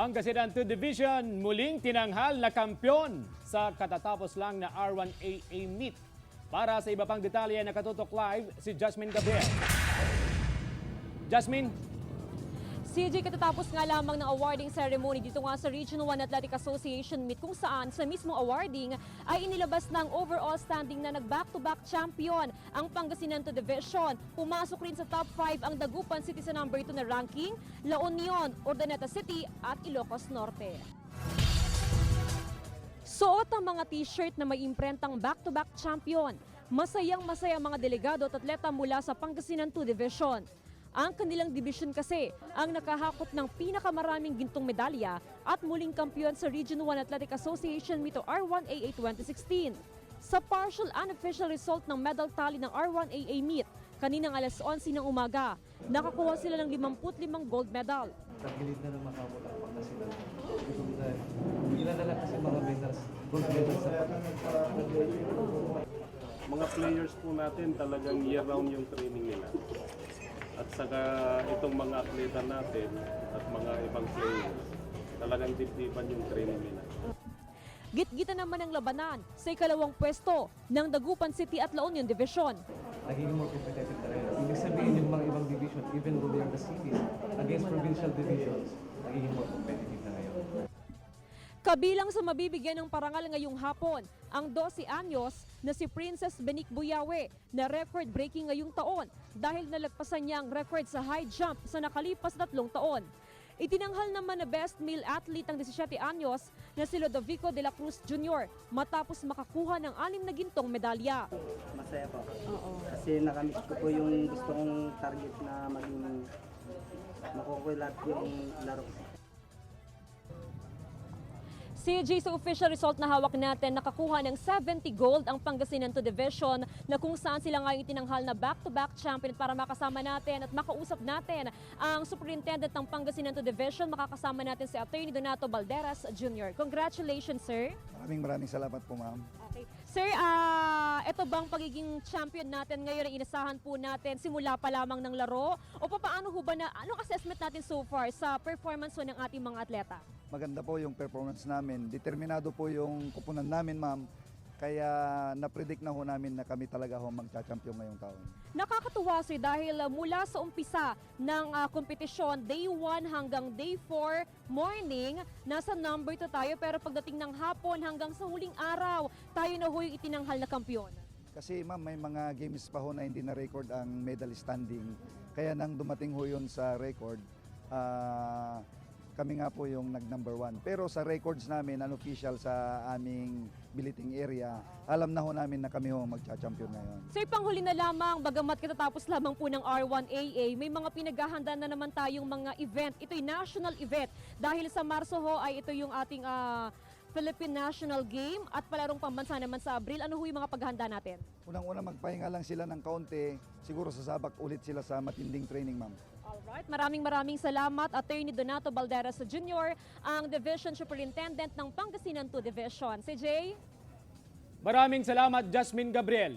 Pangasinan 2 Division muling tinanghal na kampyon sa katatapos lang na R1AA meet. Para sa iba pang detalye, nakatutok live si Jasmine Gabriel. Jasmine? CJ, katatapos nga lamang ng awarding ceremony dito nga sa Region 1 Athletic Association meet kung saan sa mismong awarding ay inilabas ng overall standing na nag-back-to-back champion ang Pangasinan 2 Division. Pumasok rin sa top 5 ang Dagupan City sa number 2 na ranking, La Union, Urdaneta City at Ilocos Norte. Suot ang mga t-shirt na may imprentang back-to-back champion. Masayang-masaya mga delegado at atleta mula sa Pangasinan 2 Division. Ang kanilang division kasi ang nakahakot ng pinakamaraming gintong medalya at muling kampiyon sa Region 1 Athletic Association Meet R1AA 2016. Sa partial unofficial result ng medal tally ng R1AA Meet, kaninang alas 11 ng umaga, nakakuha sila ng 55 gold medal. Tagilid na ng makawala ang Pangasinan. Ilan na lang kasi mga medals, gold medals sa mga players po natin talagang year-round yung training nila. At saka itong mga atleta natin at mga ibang players, talagang dibdiban yung training nila. Gitgita naman ang labanan sa ikalawang pwesto ng Dagupan City at La Union Division. naging more competitive talaga. Ibig sabihin yung mga ibang division, even though they are the cities, against provincial divisions, naging more competitive na ngayon. Kabilang sa mabibigyan ng parangal ngayong hapon, ang 12 anyos na si Princess Benique Buyawe na record-breaking ngayong taon dahil nalagpasan niya ang record sa high jump sa nakalipas na 3 taon. Itinanghal naman na best male athlete ang 17 anyos na si Lodovico de la Cruz Jr. matapos makakuha ng 6 na gintong medalya. Masaya po. Kasi nakamit ko po yung gusto kong target na maging makukulat yung laro. CJ, sa official result na hawak natin, nakakuha ng 70 gold ang Pangasinan 2 Division na kung saan sila ngayon itinanghal na back-to-back champion. Para makasama natin at makausap natin ang superintendent ng Pangasinan 2 Division, makakasama natin si Attorney Donato Balderas Jr. Congratulations, sir. Maraming salamat po, ma'am. Okay. Sir, ito bang pagiging champion natin ngayon ay inasahan po natin simula pa lamang ng laro? O paano ho ba anong assessment natin so far sa performance ng ating mga atleta? Maganda po yung performance namin. Determinado po yung kupunan namin, ma'am. Kaya na-predict na ho namin na kami talaga ho magcha-champion ngayong taon. Nakakatuwa, sir, dahil mula sa umpisa ng kompetisyon, day 1 hanggang day 4 morning, nasa number 2 tayo. Pero pagdating ng hapon hanggang sa huling araw, tayo na ho yung itinanghal na kampiyon. Kasi ma'am, may mga games pa ho na hindi na-record ang medal standing. Kaya nang dumating ho yun sa record, kami nga po yung nag-number 1. Pero sa records namin, unofficial sa aming billeting area, alam na ho namin na kami ho magcha-champion ngayon. Sir, panghuli na lamang, bagamat katatapos lamang po ng R1AA, may mga pinaghahanda na naman tayong mga event. Ito'y national event. Dahil sa Marso ho ay ito yung ating Philippine National Game at palarong pambansa naman sa Abril. Ano ho yung mga paghahanda natin? Unang-una magpahinga lang sila ng kaunti, siguro sasabak ulit sila sa matinding training, ma'am. Alright, maraming salamat, Attorney Donato Balderas Jr., ang Division Superintendent ng Pangasinan 2 Division. CJ? Maraming salamat, Jasmine Gabriel.